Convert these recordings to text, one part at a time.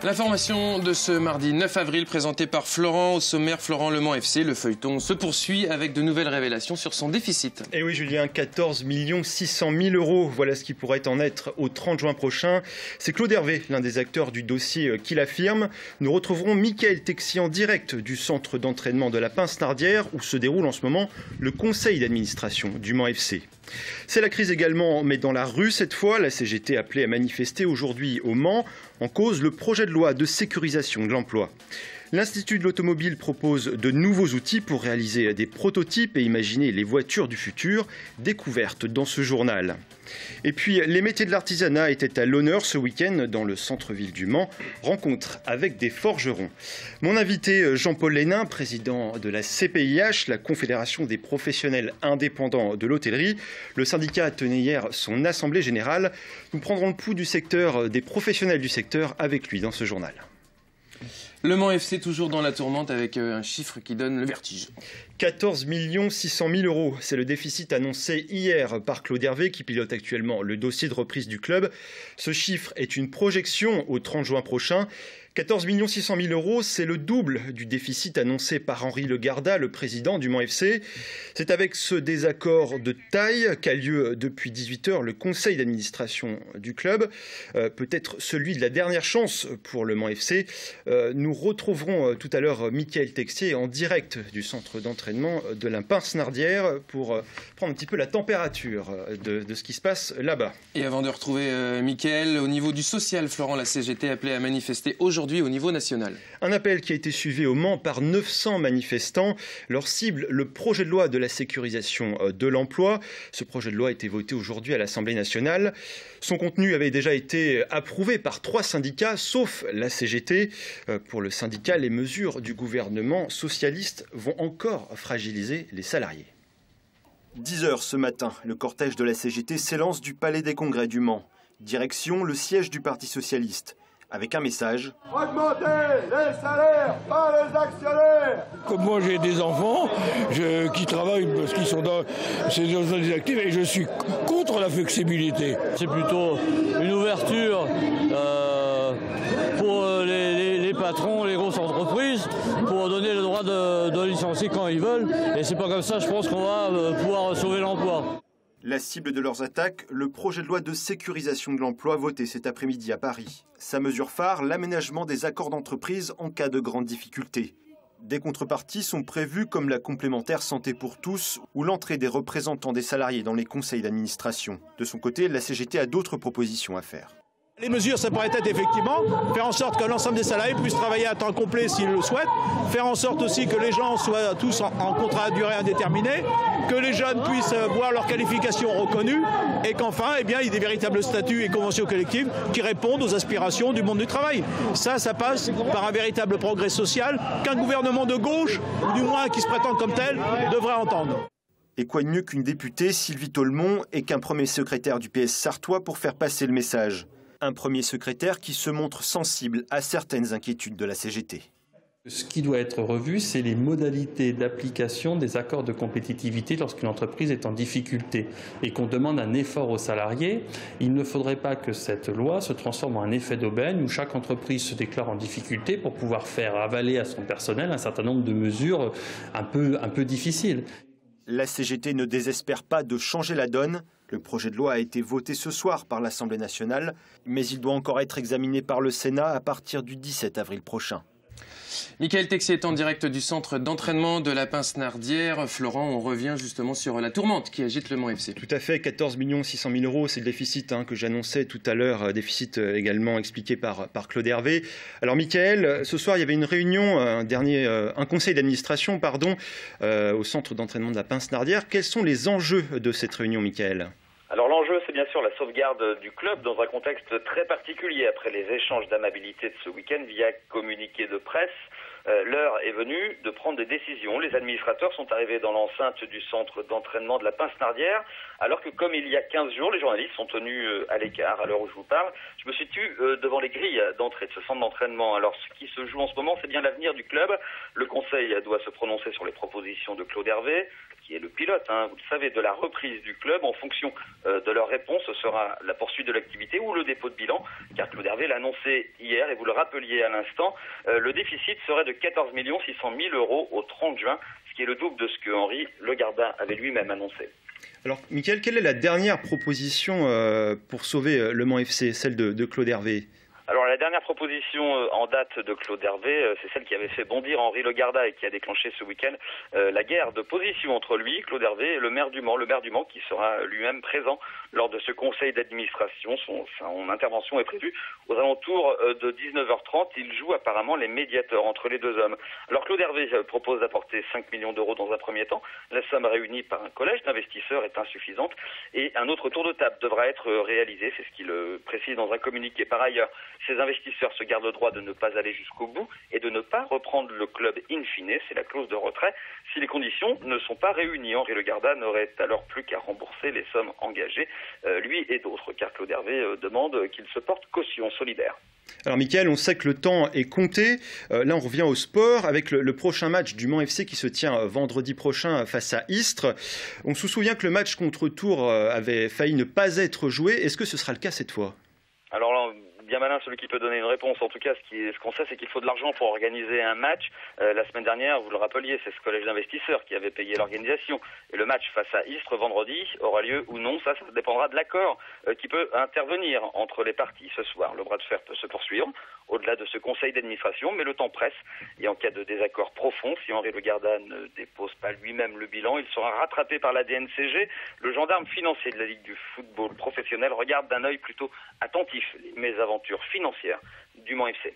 L'information de ce mardi 9 avril présentée par Florent. Au sommaire, Florent, Le Mans FC, le feuilleton se poursuit avec de nouvelles révélations sur son déficit. Et oui Julien, 14 600 000 €, voilà ce qui pourrait en être au 30 juin prochain. C'est Claude Hervé, l'un des acteurs du dossier, qui l'affirme. Nous retrouverons Mickaël Texier en direct du centre d'entraînement de la Pince-Nardière où se déroule en ce moment le conseil d'administration du Mans FC. C'est la crise également, mais dans la rue cette fois. La CGT appelée à manifester aujourd'hui au Mans. En cause, le projet de loi de sécurisation de l'emploi. L'Institut de l'automobile propose de nouveaux outils pour réaliser des prototypes et imaginer les voitures du futur, découvertes dans ce journal. Et puis, les métiers de l'artisanat étaient à l'honneur ce week-end dans le centre-ville du Mans. Rencontre avec des forgerons. Mon invité, Jean-Paul Lénin, président de la CPIH, la Confédération des professionnels indépendants de l'hôtellerie. Le syndicat tenait hier son assemblée générale. Nous prendrons le pouls du secteur, des professionnels du secteur avec lui dans ce journal. Le Mans FC toujours dans la tourmente avec un chiffre qui donne le vertige. 14 600 000 €, c'est le déficit annoncé hier par Claude Hervé qui pilote actuellement le dossier de reprise du club. Ce chiffre est une projection au 30 juin prochain. 14 600 000 €, c'est le double du déficit annoncé par Henri Legarda, le président du Mans FC. C'est avec ce désaccord de taille qu'a lieu depuis 18 h le conseil d'administration du club. Peut-être celui de la dernière chance pour le Mans FC. Nous retrouverons tout à l'heure Mickaël Texier en direct du centre d'entraînement de la Pince-Nardière pour prendre un petit peu la température de ce qui se passe là-bas. Et avant de retrouver Mickaël, au niveau du social, Florent, la CGT appelée à manifester aujourd'hui au niveau national. Un appel qui a été suivi au Mans par 900 manifestants. Leur cible, le projet de loi de la sécurisation de l'emploi. Ce projet de loi a été voté aujourd'hui à l'Assemblée nationale. Son contenu avait déjà été approuvé par 3 syndicats, sauf la CGT. Pour le syndicat, les mesures du gouvernement socialiste vont encore fragiliser les salariés. 10 h ce matin, le cortège de la CGT s'élance du Palais des Congrès du Mans. Direction le siège du Parti socialiste. Avec un message. Augmenter les salaires, pas les actionnaires. Comme moi j'ai des enfants qui travaillent parce qu'ils sont dans des actifs et je suis contre la flexibilité. C'est plutôt une ouverture pour les patrons, les grosses entreprises, pour donner le droit de licencier quand ils veulent. Et c'est pas comme ça, je pense, qu'on va pouvoir sauver l'emploi. La cible de leurs attaques, le projet de loi de sécurisation de l'emploi voté cet après-midi à Paris. Sa mesure phare, l'aménagement des accords d'entreprise en cas de grandes difficultés. Des contreparties sont prévues comme la complémentaire santé pour tous ou l'entrée des représentants des salariés dans les conseils d'administration. De son côté, la CGT a d'autres propositions à faire. Les mesures, ça pourrait être effectivement faire en sorte que l'ensemble des salariés puissent travailler à temps complet s'ils le souhaitent, faire en sorte aussi que les gens soient tous en contrat à durée indéterminée, que les jeunes puissent voir leurs qualifications reconnues et qu'enfin, il y ait des véritables statuts et conventions collectives qui répondent aux aspirations du monde du travail. Ça passe par un véritable progrès social qu'un gouvernement de gauche, ou du moins qui se prétend comme tel, devrait entendre. Et quoi de mieux qu'une députée, Sylvie Tolmont, et qu'un premier secrétaire du PS sartois pour faire passer le message. Un premier secrétaire qui se montre sensible à certaines inquiétudes de la CGT. Ce qui doit être revu, c'est les modalités d'application des accords de compétitivité lorsqu'une entreprise est en difficulté et qu'on demande un effort aux salariés. Il ne faudrait pas que cette loi se transforme en un effet d'aubaine où chaque entreprise se déclare en difficulté pour pouvoir faire avaler à son personnel un certain nombre de mesures un peu difficiles. La CGT ne désespère pas de changer la donne. Le projet de loi a été voté ce soir par l'Assemblée nationale, mais il doit encore être examiné par le Sénat à partir du 17 avril prochain. Mickaël Texier est en direct du centre d'entraînement de la Pince-Nardière. Florent, on revient justement sur la tourmente qui agite le Mans FC. Tout à fait, 14 600 000 €, c'est le déficit que j'annonçais tout à l'heure, déficit également expliqué par Claude Hervé. Alors Mickaël, ce soir il y avait une réunion, un conseil d'administration au centre d'entraînement de la Pince-Nardière. Quels sont les enjeux de cette réunion, Mickaël ? Alors l'enjeu, c'est bien sûr la sauvegarde du club dans un contexte très particulier après les échanges d'amabilité de ce week-end via communiqué de presse. L'heure est venue de prendre des décisions. Les administrateurs sont arrivés dans l'enceinte du centre d'entraînement de la Pince-Nardière, alors que comme il y a 15 jours, les journalistes sont tenus à l'écart. À l'heure où je vous parle, je me situe devant les grilles d'entrée de ce centre d'entraînement. Alors ce qui se joue en ce moment, c'est bien l'avenir du club. Le conseil doit se prononcer sur les propositions de Claude Hervé, qui est le pilote, vous le savez, de la reprise du club. En fonction de leur réponse, ce sera la poursuite de l'activité ou le dépôt de bilan, car Claude Hervé l'a annoncé hier, et vous le rappeliez à l'instant, le déficit serait de 14 600 000 € au 30 juin, ce qui est le double de ce que Henri Le Gardin avait lui-même annoncé. Alors, Mickaël, quelle est la dernière proposition pour sauver Le Mans FC, celle de Claude Hervé ? Alors la dernière proposition en date de Claude Hervé, c'est celle qui avait fait bondir Henri Le Gardin et qui a déclenché ce week-end la guerre de position entre lui, Claude Hervé, et le maire du Mans qui sera lui-même présent lors de ce conseil d'administration. Son intervention est prévue aux alentours de 19h30. Il joue apparemment les médiateurs entre les deux hommes. Alors Claude Hervé propose d'apporter 5 millions d'euros dans un premier temps. La somme réunie par un collège d'investisseurs est insuffisante et un autre tour de table devra être réalisé. C'est ce qu'il précise dans un communiqué. Par ailleurs, ces investisseurs se gardent le droit de ne pas aller jusqu'au bout et de ne pas reprendre le club in fine. C'est la clause de retrait. Si les conditions ne sont pas réunies, Henri Le Gardin n'aurait alors plus qu'à rembourser les sommes engagées, lui et d'autres, car Claude Hervé demande qu'il se porte caution solidaire. Alors Mickaël, on sait que le temps est compté. Là, on revient au sport avec le prochain match du Mans FC qui se tient vendredi prochain face à Istres. On se souvient que le match contre Tours avait failli ne pas être joué. Est-ce que ce sera le cas cette fois ? Alors là, bien malin celui qui peut donner une réponse. En tout cas, ce qu'on sait, c'est qu'il faut de l'argent pour organiser un match. La semaine dernière, vous le rappeliez, c'est ce collège d'investisseurs qui avait payé l'organisation. Et le match face à Istres vendredi aura lieu ou non, ça dépendra de l'accord qui peut intervenir entre les parties ce soir. Le bras de fer peut se poursuivre au-delà de ce conseil d'administration, mais le temps presse. Et en cas de désaccord profond, si Henri Le Gardin ne dépose pas lui-même le bilan, il sera rattrapé par la DNCG. Le gendarme financier de la Ligue du football professionnel regarde d'un œil plutôt attentif les mésaventures financières du Mans FC.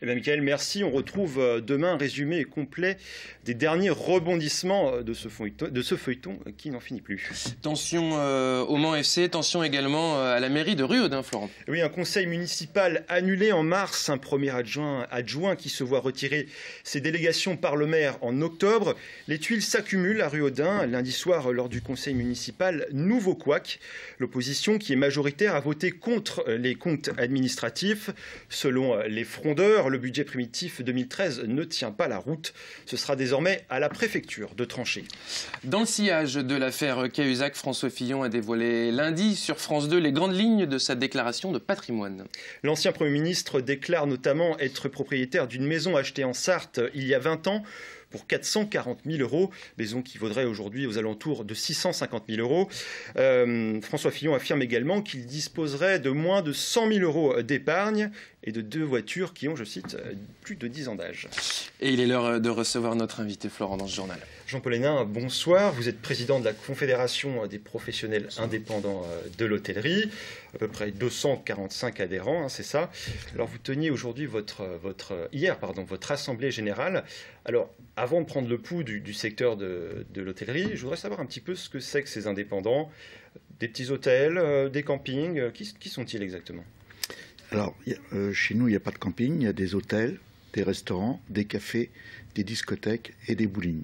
Eh bien, Mickaël, merci. On retrouve demain un résumé complet des derniers rebondissements de ce feuilleton qui n'en finit plus. Tension au Mans FC, tension également à la mairie de Ruaudin, Florent. Oui, un conseil municipal annulé en mars, un premier adjoint qui se voit retirer ses délégations par le maire en octobre. Les tuiles s'accumulent à Ruaudin. Lundi soir, lors du conseil municipal, nouveau couac. L'opposition, qui est majoritaire, a voté contre les comptes administratifs. Selon les frondeurs, le budget primitif 2013 ne tient pas la route. Ce sera désormais à la préfecture de trancher. Dans le sillage de l'affaire Cahuzac, François Fillon a dévoilé lundi sur France 2 les grandes lignes de sa déclaration de patrimoine. L'ancien Premier ministre déclare notamment être propriétaire d'une maison achetée en Sarthe il y a 20 ans pour 440 000 €, maison qui vaudrait aujourd'hui aux alentours de 650 000 €. François Fillon affirme également qu'il disposerait de moins de 100 000 € d'épargne et de 2 voitures qui ont, je cite, plus de 10 ans d'âge. Et il est l'heure de recevoir notre invité Florent dans ce journal. Jean-Paul Hénin, bonsoir. Vous êtes président de la Confédération des professionnels indépendants de l'hôtellerie. À peu près 245 adhérents, c'est ça. Alors vous teniez aujourd'hui votre assemblée générale. Alors avant de prendre le pouls du secteur de l'hôtellerie, je voudrais savoir un petit peu ce que c'est que ces indépendants. Des petits hôtels, des campings, qui sont-ils exactement ? Alors chez nous, il n'y a pas de camping, il y a des hôtels, des restaurants, des cafés, des discothèques et des bowling.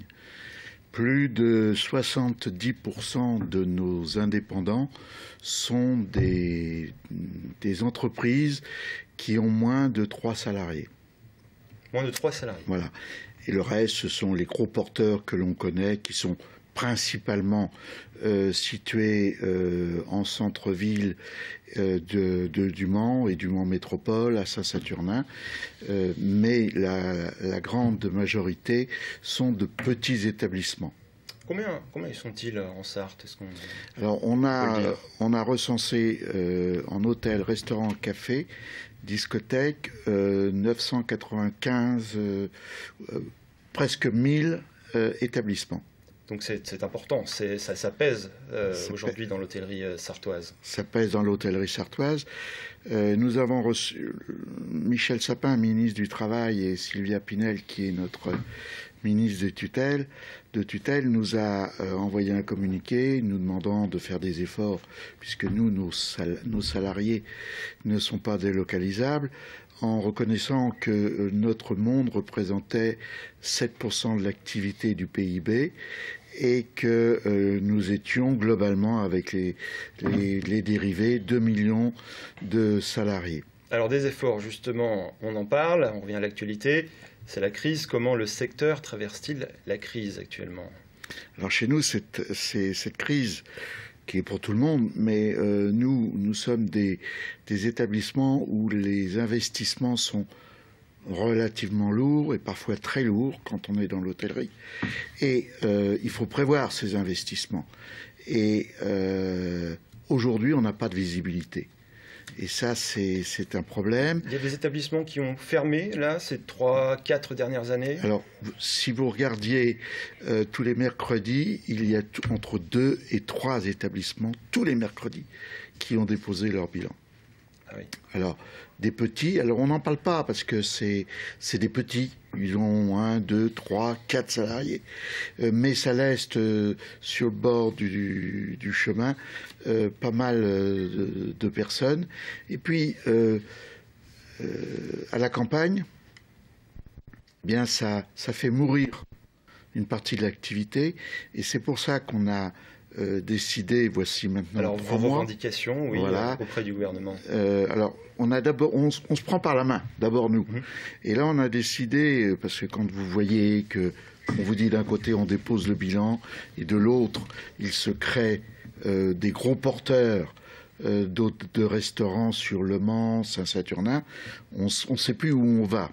Plus de 70% de nos indépendants sont des entreprises qui ont moins de 3 salariés. Moins de 3 salariés. Voilà. Et le reste, ce sont les gros porteurs que l'on connaît, qui sont principalement situés en centre-ville du Mans et du Mans Métropole, à Saint-Saturnin. Mais la grande majorité sont de petits établissements. Combien sont-ils en Sarthe ? Alors on a recensé en hôtel, restaurant, café, discothèque, 995, presque 1000 établissements. Donc c'est important, ça pèse aujourd'hui dans l'hôtellerie sartoise. Ça pèse dans l'hôtellerie sartoise. Nous avons reçu Michel Sapin, ministre du Travail, et Sylvia Pinel, qui est ministre de tutelle nous a envoyé un communiqué nous demandant de faire des efforts, puisque nos salariés ne sont pas délocalisables, en reconnaissant que notre monde représentait 7% de l'activité du PIB et que nous étions globalement, avec les dérivés, 2 millions de salariés. Alors des efforts, justement, on en parle, on revient à l'actualité, c'est la crise. Comment le secteur traverse-t-il la crise actuellement? Alors chez nous, c'est cette crise qui est pour tout le monde, mais nous sommes des établissements où les investissements sont relativement lourds et parfois très lourds quand on est dans l'hôtellerie. Et il faut prévoir ces investissements. Et aujourd'hui, on n'a pas de visibilité. Et ça, c'est un problème. Il y a des établissements qui ont fermé, là, ces 3-4 dernières années. Alors, si vous regardiez tous les mercredis, il y a entre 2 et 3 établissements, tous les mercredis, qui ont déposé leur bilan. Ah oui. Alors, des petits, alors on n'en parle pas parce que c'est des petits. Ils ont 1, 2, 3, 4 salariés. Mais ça laisse sur le bord du chemin pas mal de personnes. Et puis, à la campagne, eh bien ça fait mourir une partie de l'activité. Et c'est pour ça qu'on a décidé, voici maintenant. Alors, vos revendications, oui, voilà, auprès du gouvernement. Alors, on se prend par la main, d'abord nous. Et là, on a décidé, parce que quand vous voyez que on vous dit d'un côté on dépose le bilan et de l'autre il se crée des gros porteurs de restaurants sur Le Mans, Saint-Saturnin, on ne sait plus où on va.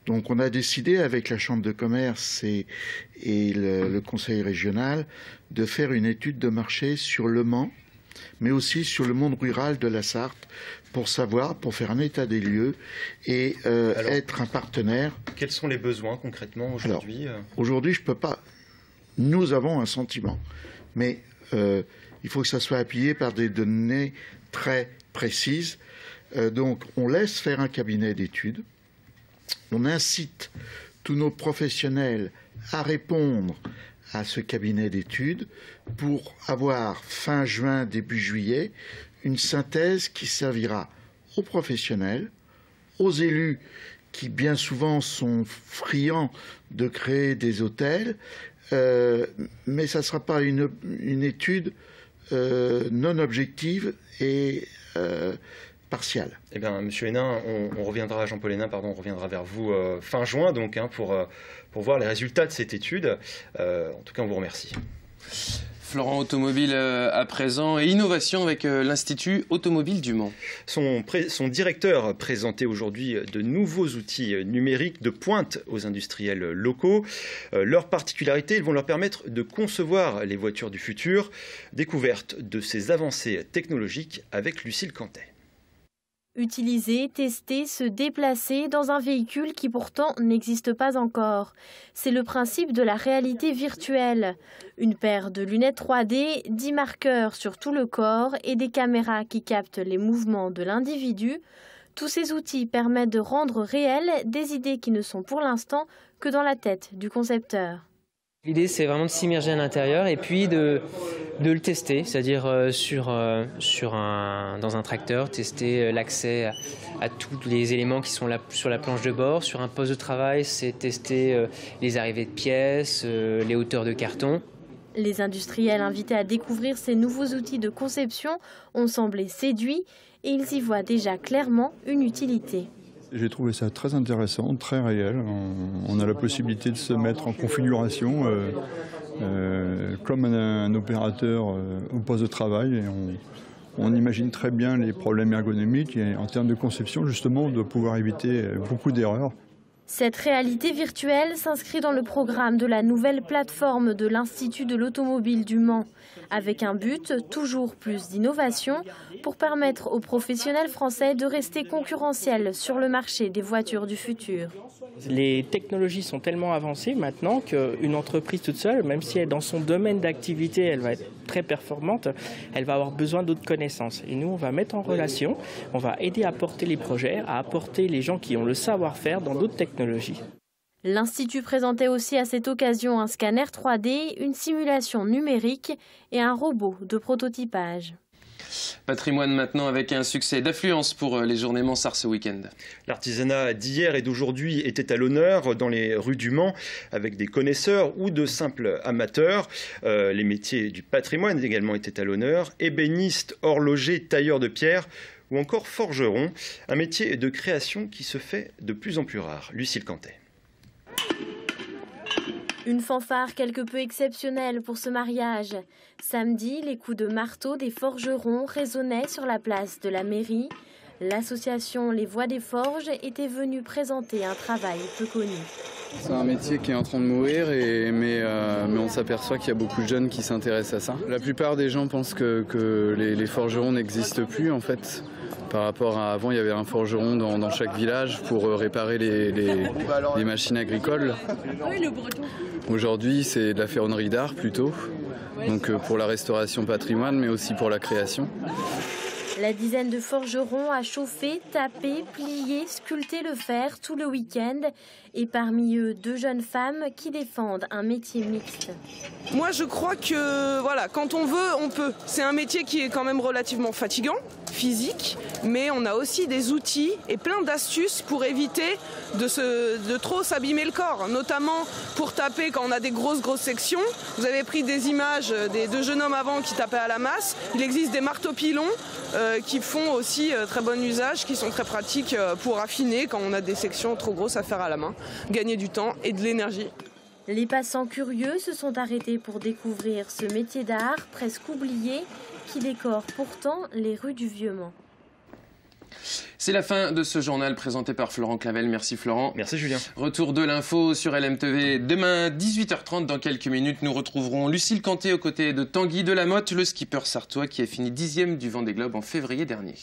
Donc on a décidé avec la Chambre de commerce et le Conseil régional de faire une étude de marché sur Le Mans, mais aussi sur le monde rural de la Sarthe, pour faire un état des lieux et être un partenaire. Quels sont les besoins concrètement aujourd'hui? Aujourd'hui, je peux pas. Nous avons un sentiment, mais il faut que ça soit appuyé par des données très précises. Donc on laisse faire un cabinet d'études. On incite tous nos professionnels à répondre à ce cabinet d'études pour avoir fin juin, début juillet, une synthèse qui servira aux professionnels, aux élus qui bien souvent sont friands de créer des hôtels, mais ça ne sera pas une étude non objective et partielle. Eh bien, Monsieur Hénin, on reviendra, Jean-Paul Hénin, pardon, on reviendra vers vous fin juin, donc, pour voir les résultats de cette étude. En tout cas, on vous remercie. Florent, automobile à présent et innovation avec l'Institut Automobile du Mans. Son directeur présentait aujourd'hui de nouveaux outils numériques de pointe aux industriels locaux. Leur particularité, ils vont leur permettre de concevoir les voitures du futur. Découverte de ces avancées technologiques avec Lucille Cantet. Utiliser, tester, se déplacer dans un véhicule qui pourtant n'existe pas encore. C'est le principe de la réalité virtuelle. Une paire de lunettes 3D, 10 marqueurs sur tout le corps et des caméras qui captent les mouvements de l'individu. Tous ces outils permettent de rendre réelles des idées qui ne sont pour l'instant que dans la tête du concepteur. L'idée, c'est vraiment de s'immerger à l'intérieur et puis de le tester, c'est-à-dire dans un tracteur, tester l'accès à tous les éléments qui sont là sur la planche de bord. Sur un poste de travail, c'est tester les arrivées de pièces, les hauteurs de carton. Les industriels invités à découvrir ces nouveaux outils de conception ont semblé séduits et ils y voient déjà clairement une utilité. J'ai trouvé ça très intéressant, très réel. On a la possibilité de se mettre en configuration comme un opérateur au poste de travail. Et on imagine très bien les problèmes ergonomiques et en termes de conception, justement, de pouvoir éviter beaucoup d'erreurs. Cette réalité virtuelle s'inscrit dans le programme de la nouvelle plateforme de l'Institut de l'Automobile du Mans, avec un but, toujours plus d'innovation, pour permettre aux professionnels français de rester concurrentiels sur le marché des voitures du futur. Les technologies sont tellement avancées maintenant qu'une entreprise toute seule, même si elle, dans son domaine d'activité, elle va être très performante, elle va avoir besoin d'autres connaissances. Et nous, on va mettre en relation, on va aider à porter les projets, à apporter les gens qui ont le savoir-faire dans d'autres technologies. L'Institut présentait aussi à cette occasion un scanner 3D, une simulation numérique et un robot de prototypage. Patrimoine maintenant avec un succès d'affluence pour les journées Mansart ce week-end. L'artisanat d'hier et d'aujourd'hui était à l'honneur dans les rues du Mans avec des connaisseurs ou de simples amateurs. Les métiers du patrimoine également étaient à l'honneur. Ébéniste, horloger, tailleur de pierre ou encore forgeron. Un métier de création qui se fait de plus en plus rare. Lucille Cantet. Une fanfare quelque peu exceptionnelle pour ce mariage. Samedi, les coups de marteau des forgerons résonnaient sur la place de la mairie. L'association Les Voix des Forges était venue présenter un travail peu connu. C'est un métier qui est en train de mourir, mais on s'aperçoit qu'il y a beaucoup de jeunes qui s'intéressent à ça. La plupart des gens pensent que les forgerons n'existent plus en fait. Par rapport à avant, il y avait un forgeron dans chaque village pour réparer les machines agricoles. Aujourd'hui, c'est de la ferronnerie d'art plutôt, donc pour la restauration patrimoine, mais aussi pour la création. La dizaine de forgerons a chauffé, tapé, plié, sculpté le fer tout le week-end. Et parmi eux, 2 jeunes femmes qui défendent un métier mixte. Moi, je crois que voilà, quand on veut, on peut. C'est un métier qui est quand même relativement fatigant, physique, mais on a aussi des outils et plein d'astuces pour éviter de trop s'abîmer le corps, notamment pour taper quand on a des grosses sections. Vous avez pris des images des 2 jeunes hommes avant qui tapaient à la masse. Il existe des marteaux-pilons qui font aussi très bon usage, qui sont très pratiques pour affiner quand on a des sections trop grosses à faire à la main, gagner du temps et de l'énergie. Les passants curieux se sont arrêtés pour découvrir ce métier d'art presque oublié qui décore pourtant les rues du Vieux-Mans. C'est la fin de ce journal présenté par Florent Clavel. Merci Florent. Merci Julien. Retour de l'info sur LMTV demain 18h30. Dans quelques minutes, nous retrouverons Lucille Cantet aux côtés de Tanguy Delamotte, le skipper sartois qui a fini 10e du Vendée Globe en février dernier.